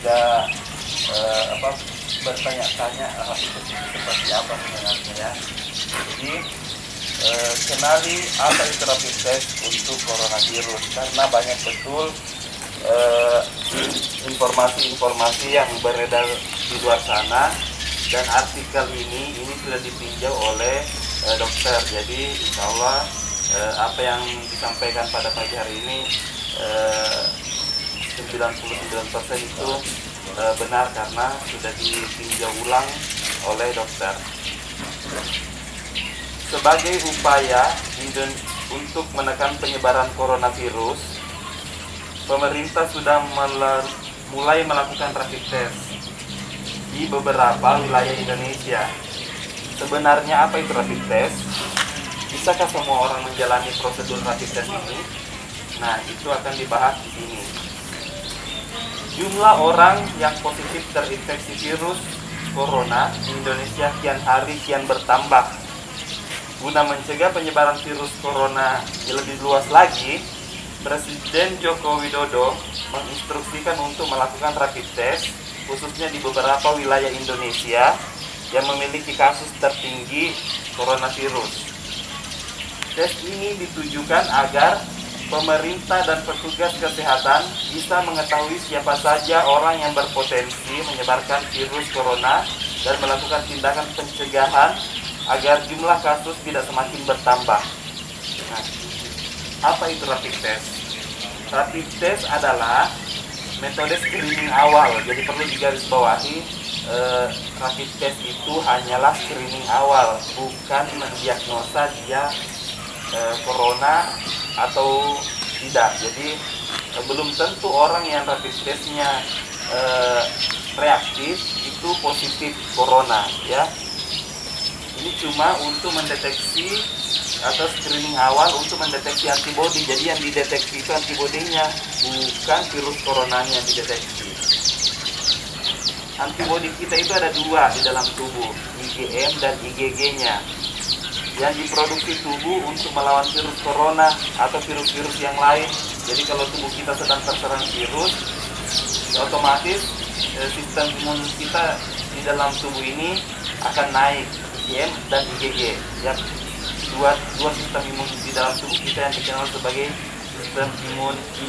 juga bertanya-tanya rapid test itu seperti apa sebenarnya ya. Jadi kenali apa itu rapid test untuk coronavirus, karena banyak betul informasi-informasi yang beredar di luar sana, dan artikel ini sudah ditinjau oleh dokter. Jadi insya Allah apa yang disampaikan pada pagi hari ini 99% itu benar karena sudah ditinjau ulang oleh dokter. Sebagai upaya untuk menekan penyebaran coronavirus, pemerintah sudah mulai melakukan rapid test di beberapa wilayah Indonesia. Sebenarnya apa itu rapid test? Bisakah semua orang menjalani prosedur rapid test ini? Nah, itu akan dibahas di sini. Jumlah orang yang positif terinfeksi virus corona di Indonesia kian hari kian bertambah. Guna mencegah penyebaran virus corona lebih luas lagi, Presiden Joko Widodo menginstruksikan untuk melakukan rapid test khususnya di beberapa wilayah Indonesia yang memiliki kasus tertinggi coronavirus. Tes ini ditujukan agar pemerintah dan petugas kesehatan bisa mengetahui siapa saja orang yang berpotensi menyebarkan virus corona dan melakukan tindakan pencegahan agar jumlah kasus tidak semakin bertambah. Nah, apa itu rapid test? Rapid test adalah metode screening awal. Jadi perlu digarisbawahi, rapid test itu hanyalah screening awal, bukan mendiagnosa dia corona atau tidak. Jadi belum tentu orang yang rapid testnya reaktif itu positif corona ya. Ini cuma untuk mendeteksi atau screening awal untuk mendeteksi antibodi. Jadi yang dideteksi itu antibodinya, bukan virus coronanya yang dideteksi. Antibodi kita itu ada dua di dalam tubuh, IgM dan IgG-nya, yang diproduksi tubuh untuk melawan virus corona atau virus-virus yang lain. Jadi kalau tubuh kita sedang terserang virus, otomatis sistem imun kita di dalam tubuh ini akan naik, IgM dan IgG. Ya, dua sistem imun di dalam tubuh kita yang dikenal sebagai sistem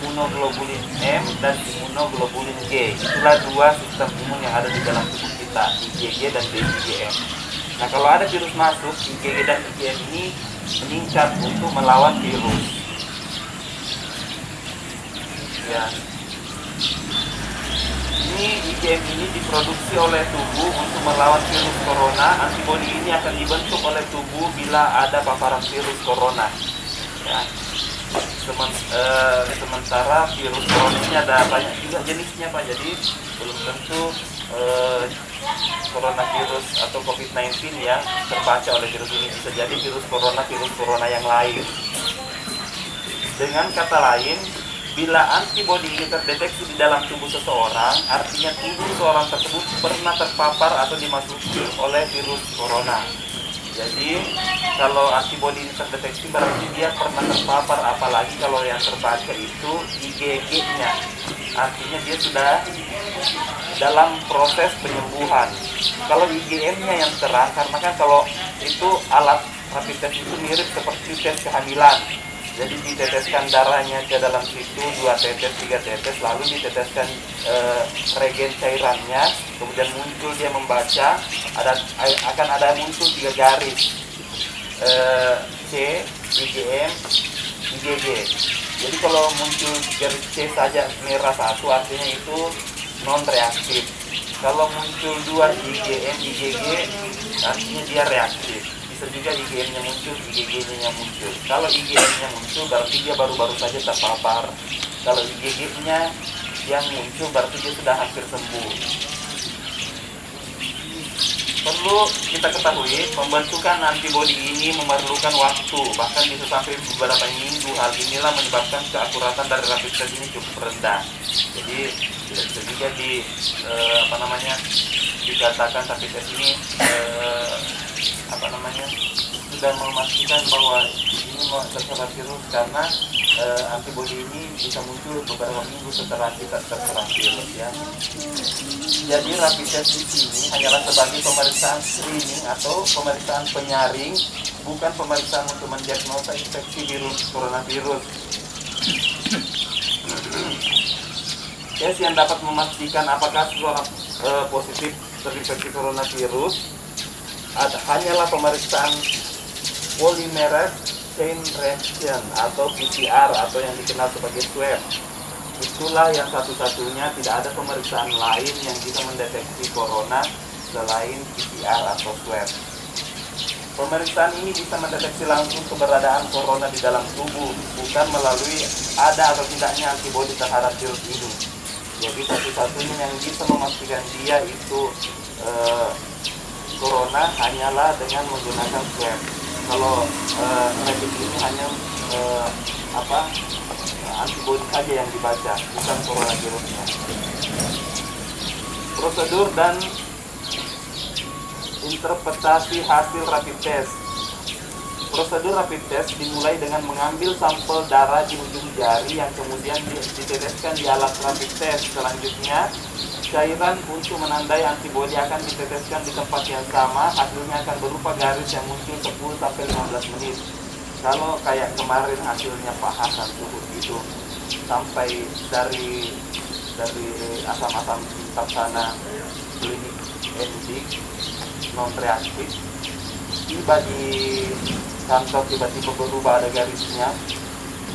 imunoglobulin M dan imunoglobulin G. Itulah dua sistem imun yang ada di dalam tubuh kita, IgG dan IgM. Nah, kalau ada virus masuk, IgG dan IgM ini meningkat untuk melawan virus. Ya. Ini IgM ini diproduksi oleh tubuh untuk melawan virus corona. Antibodi ini akan dibentuk oleh tubuh bila ada paparan virus corona. Ya. Sementara virus corona ini ada banyak juga jenisnya, Pak. Jadi belum tentu coronavirus atau COVID-19 yang terbaca oleh virus ini. Bisa jadi virus corona yang lain. Dengan kata lain, bila antibodi ini terdeteksi di dalam tubuh seseorang, artinya tubuh seorang tersebut pernah terpapar atau dimasuki oleh virus corona. Jadi kalau antibodi ini terdeteksi berarti dia pernah terpapar, apalagi kalau yang terbaca itu IgG-nya. Artinya dia sudah dalam proses penyembuhan. Kalau IgM-nya yang terang, karena kan kalau itu alat rapid test itu mirip seperti tes kehamilan. Jadi diteteskan darahnya ke dalam situ 2 tetes, 3 tetes, lalu diteteskan regen cairannya, kemudian muncul dia membaca, akan ada muncul 3 garis C, IgM, IgG. Jadi kalau muncul garis C saja merah 1 artinya itu non reaktif. Kalau muncul 2 IgM, IgG artinya dia reaktif. Bisa juga IgM-nya muncul, IgG-nya muncul. Kalau IgM-nya muncul berarti dia baru-baru saja terpapar. Kalau IgG-nya yang muncul berarti dia sudah hampir sembuh. Perlu kita ketahui, pembentukan antibodi ini memerlukan waktu, bahkan bisa sampai beberapa minggu. Hal inilah menyebabkan keakuratan dari rapid test ini cukup rendah. Jadi tidak bisa juga dikatakan rapid test ini sudah memastikan bahwa ini terserang virus, karena antibodi ini bisa muncul beberapa minggu setelah kita terserang virus ya. Jadi rapid test di sini hanyalah sebagai pemeriksaan screening atau pemeriksaan penyaring, bukan pemeriksaan untuk mendiagnosa infeksi virus coronavirus. Tes yang dapat memastikan apakah seseorang positif terinfeksi coronavirus hanyalah pemeriksaan polymerase chain reaction atau PCR atau yang dikenal sebagai swab. Itulah yang satu-satunya, tidak ada pemeriksaan lain yang bisa mendeteksi corona selain PCR atau swab. Pemeriksaan ini bisa mendeteksi langsung keberadaan corona di dalam tubuh, bukan melalui ada atau tidaknya antibodi terhadap virus ini. Jadi satu-satunya yang bisa memastikan dia itu corona hanyalah dengan menggunakan swab. Kalau rapid ini hanya antibodi saja yang dibaca, bukan coronavirusnya. Prosedur dan interpretasi hasil rapid test. Prosedur rapid test dimulai dengan mengambil sampel darah di ujung jari yang kemudian diteteskan di alat rapid test. Selanjutnya, cairan untuk menandai antibodi akan diteteskan di tempat yang sama. Hasilnya akan berupa garis yang muncul 10-15 menit. Kalau kayak kemarin hasilnya Pak Hasan Suhud itu sampai dari asam-asam sana klinik endik non reaktif, tiba di kantor tiba-tiba berubah ada garisnya.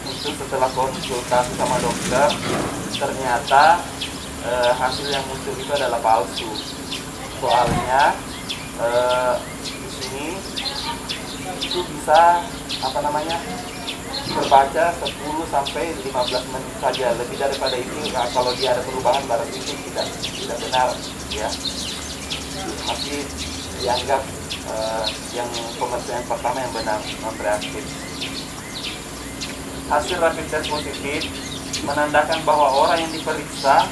Itu setelah konsultasi sama dokter, ternyata hasil yang muncul itu adalah palsu. Soalnya di sini itu bisa terbaca 10-15 menit saja. Lebih daripada itu, kalau dia ada perubahan barang itu tidak benar ya. Masih dianggap yang pemeriksaan pertama yang benar, non reaktif. Hasil rapid test positif menandakan bahwa orang yang diperiksa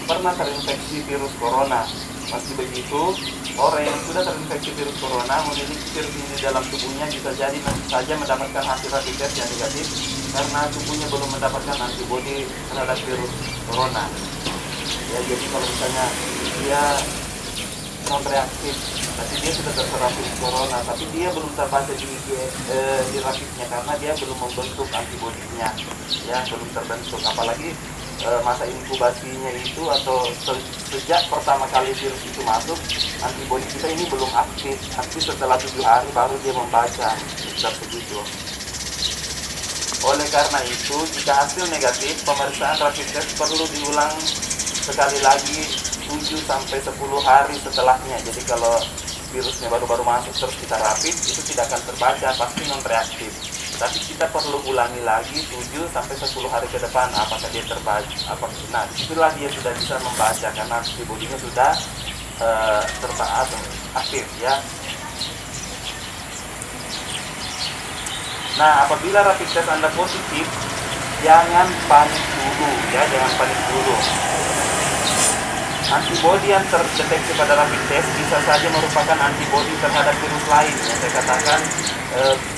pernah terinfeksi virus corona. Meski begitu, orang yang sudah terinfeksi virus corona memiliki virus ini dalam tubuhnya bisa jadi saja mendapatkan hasil rapid test yang negatif karena tubuhnya belum mendapatkan antibodi terhadap virus corona. Ya, jadi kalau misalnya dia non reaktif, tapi dia sudah terserang virus corona, tapi dia belum terbaca di rapidnya karena dia belum membentuk antibodinya, ya belum terbentuk. Apalagi masa inkubasinya itu atau sejak pertama kali virus itu masuk, antibodi kita ini belum aktif setelah 7 hari baru dia membaca begitu. Oleh karena itu, jika hasil negatif, pemeriksaan rapid test perlu diulang sekali lagi 7-10 hari setelahnya. Jadi kalau virusnya baru-baru masuk terus kita rapid, itu tidak akan terbaca, pasti non reaktif. Tapi kita perlu ulangi lagi 7-10 hari ke depan apakah dia terbaca. Nah, disitulah dia sudah bisa membaca karena antibodinya sudah aktif ya. Nah, apabila rapid test Anda positif, jangan panik dulu ya, jangan panik dulu. Antibodi yang terdeteksi pada rapid test bisa saja merupakan antibodi terhadap virus lain. Yang saya katakan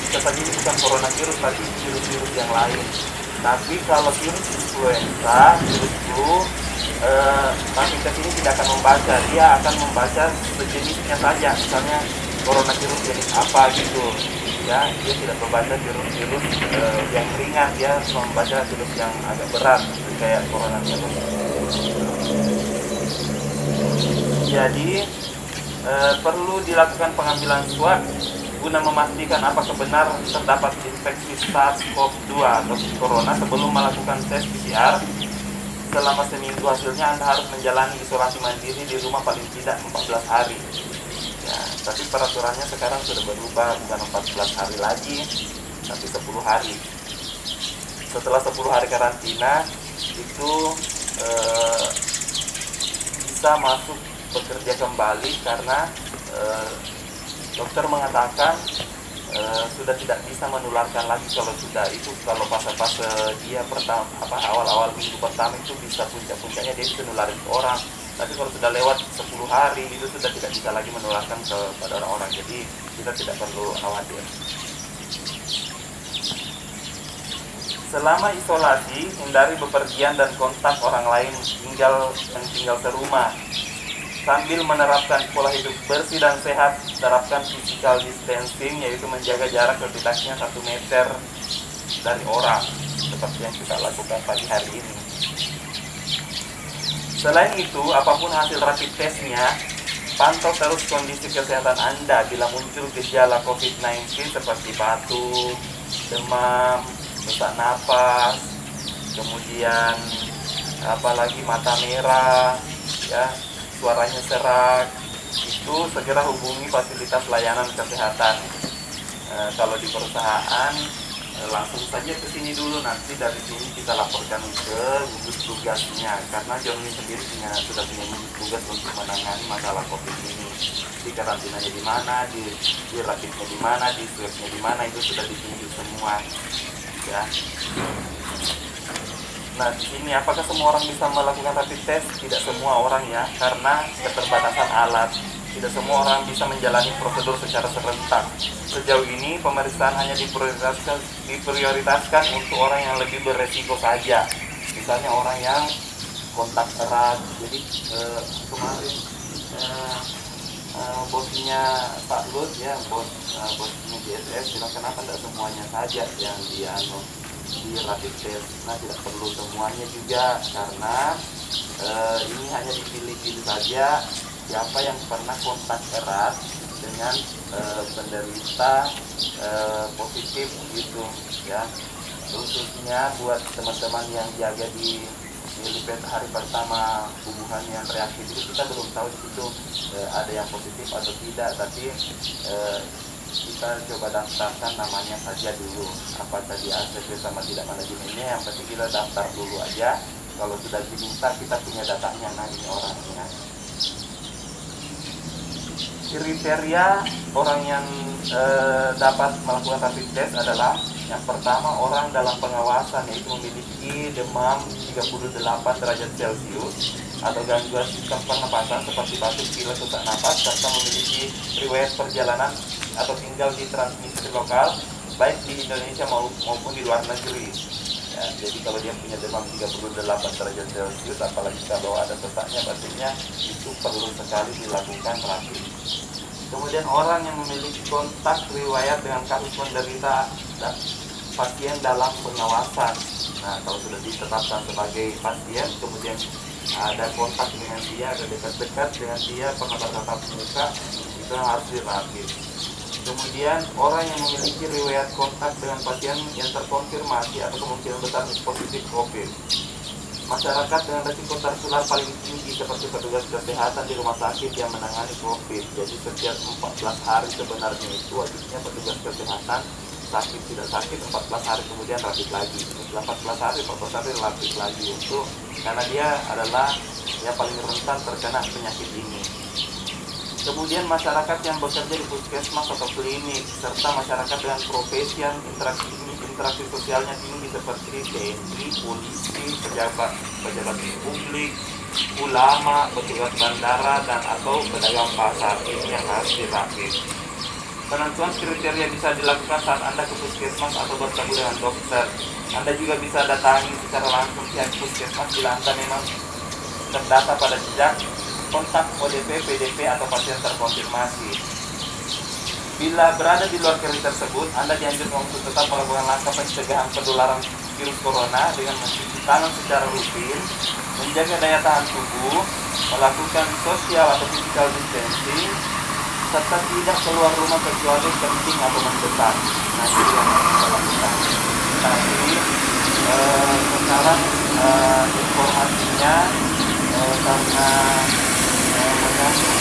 bisa saja ini bukan coronavirus, tapi virus-virus yang lain. Tapi kalau virus influenza, virus flu, rapid test ini tidak akan membaca. Dia akan membaca sejenisnya saja, misalnya coronavirus jenis apa gitu. Ya, dia tidak membaca virus-virus yang ringan, dia membaca virus yang agak berat kayak coronavirus. Jadi perlu dilakukan pengambilan swab guna memastikan apakah benar terdapat infeksi SARS-CoV-2 atau corona sebelum melakukan tes PCR. Selama seminggu hasilnya Anda harus menjalani isolasi mandiri di rumah paling tidak 14 hari. Ya, tapi peraturannya sekarang sudah berubah, bukan 14 hari lagi, tapi 10 hari. Setelah 10 hari karantina itu bisa masuk bekerja kembali karena dokter mengatakan sudah tidak bisa menularkan lagi. Kalau fase-fase dia pertama awal-awal minggu pertama itu bisa puncak-puncaknya dia bisa nularin ke orang. Tapi kalau sudah lewat 10 hari itu sudah tidak bisa lagi menularkan kepada orang-orang. Jadi kita tidak perlu khawatir. Selama isolasi, hindari bepergian dan kontak orang lain yang tinggal serumah. Sambil menerapkan pola hidup bersih dan sehat, terapkan physical distancing, yaitu menjaga jarak setidaknya 1 meter dari orang, seperti yang kita lakukan pagi hari ini. Selain itu, apapun hasil rapid testnya, pantau terus kondisi kesehatan Anda bila muncul gejala COVID-19 seperti batuk, demam, sesak napas, kemudian apalagi mata merah, ya, suaranya serak, itu segera hubungi fasilitas layanan kesehatan. Kalau di perusahaan langsung saja ke sini dulu, nanti dari sini kita laporkan ke gugus tugasnya, karena Johnny sendiri sudah punya gugus tugas untuk menangani masalah COVID ini. Di karantinanya di mana, di rapidnya di mana, di swabnya di mana, itu sudah ditunjuk semua. Ya. Nah, di sini apakah semua orang bisa melakukan rapid test? Tidak semua orang, ya, karena keterbatasan alat. Tidak semua orang bisa menjalani prosedur secara serentak. Sejauh ini pemeriksaan hanya diprioritaskan untuk orang yang lebih beresiko saja. Misalnya orang yang kontak erat. Jadi kemarin bosnya Pak Lut, ya, bosnya GSS bilang kenapa tidak semuanya saja yang di rapid test. Nah, tidak perlu semuanya juga, karena ini hanya dipilih-pilih saja siapa yang pernah kontak erat dengan penderita positif gitu, ya. Khususnya buat teman-teman yang jaga di lipid hari pertama hubungan yang reaktif itu, kita belum tahu di situ ada yang positif atau tidak, tapi kita coba daftarkan namanya saja dulu, apakah di ACC sama tidak manajemennya. Yang penting kita daftar dulu aja. Kalau sudah diminta, kita punya datanya, nah ini orangnya. Kriteria orang yang dapat melakukan rapid test adalah: yang pertama, orang dalam pengawasan, yaitu memiliki demam 38 derajat Celcius atau gangguan sistem pernapasan seperti batuk, pilek, sesak napas, serta memiliki riwayat perjalanan atau tinggal di transmisi lokal baik di Indonesia maupun di luar negeri. Ya, jadi kalau dia punya demam 38 derajat Celcius, apalagi kalau ada sesaknya, pastinya itu perlu sekali dilakukan rapid. Kemudian orang yang memiliki kontak riwayat dengan kasus penderita pasien dalam pengawasan. Nah, kalau sudah ditetapkan sebagai pasien, kemudian ada kontak dengan dia, ada dekat-dekat dengan dia, pernah bertatap muka, itu harus dirapid. Kemudian orang yang memiliki riwayat kontak dengan pasien yang terkonfirmasi atau kemungkinan besar positif COVID. Masyarakat dengan risiko tertular paling tinggi seperti petugas kesehatan di rumah sakit yang menangani COVID. Jadi setiap 14 hari sebenarnya itu wajibnya petugas kesehatan, sakit tidak sakit 14 hari kemudian rapid lagi. Setelah 14 hari rapid lagi, untuk karena dia adalah yang paling rentan terkena penyakit ini. Kemudian masyarakat yang bekerja di puskesmas atau klinik, serta masyarakat dengan profesi yang interaksi sosialnya tinggi seperti TNI, polisi, pejabat publik, ulama, petugas bandara, dan atau pedagang pasar. Ini yang harus dirapid. Penentuan kriteria bisa dilakukan saat Anda ke puskesmas atau bertemu dengan dokter. Anda juga bisa datangi secara langsung pihak puskesmas bila Anda memang terdata pada jejak kontak ODP, PDP, atau pasien terkonfirmasi. Bila berada di luar kriteria tersebut, Anda dianjurkan untuk tetap melakukan langkah pencegahan penularan virus corona dengan mencuci tangan secara rutin, menjaga daya tahan tubuh, melakukan social atau physical distancing, serta tidak keluar rumah kecuali penting atau mendesak. Nah, itu yang harus kita lakukan. Tapi sekarang informasinya karena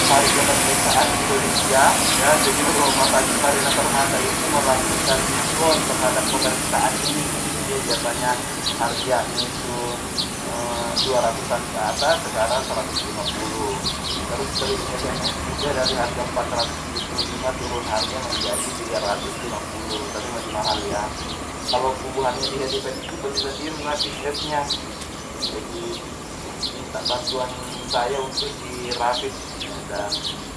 Hari Kemerdekaan Indonesia, ya, jadi Rumah Sakit Sarina Permata itu melakukan diskon terhadap pemeriksaan ini. Dia biasanya harganya itu 200-an ke atas, sekarang 150. Terus berikutnya juga dari harga 475 turun harga menjadi 350, tapi masih mahal, ya. Kalau hubungannya di HDP itu berarti rapid testnya. Jadi minta bantuan saya untuk dirapid, dan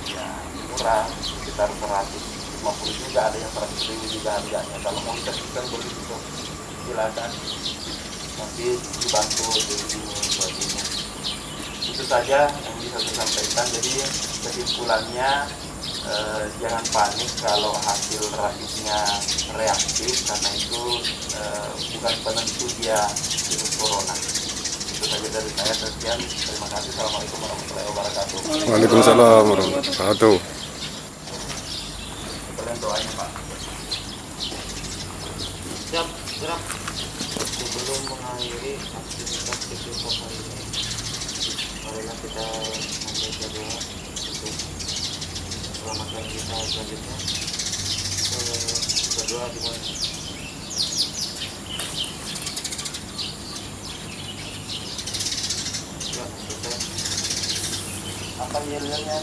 ya murah, sekitar 150 juga, ada yang 100.000 juga harganya. Kalau mau kita begitu silakan nanti dibantu di buat ini. Itu saja yang bisa saya sampaikan. Jadi kesimpulannya jangan panik kalau hasil rapidnya reaktif, karena itu bukan penentu dia virus corona. Itu saja dari saya. Sekian, terima kasih. Assalamualaikum warahmatullahi wabarakatuh. Waalaikumsalam warahmatullahi wabarakatuh. Kalian doanya Pak. Siap, gerak. Sebelum mengakhiri aktivitas kehidupan hari ini, marilah kita membaca doa untuk keselamatan kita selanjutnya. Berdoa dimulai. Ya, selesai. Apa yel-yelnya?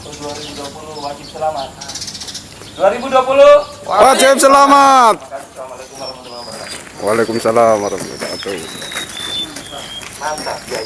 2020 wajib selamat. 2020 Wajib selamat. Assalamualaikum warahmatullahi wabarakatuh. Waalaikumsalam warahmatullahi wabarakatuh. Mantap ya.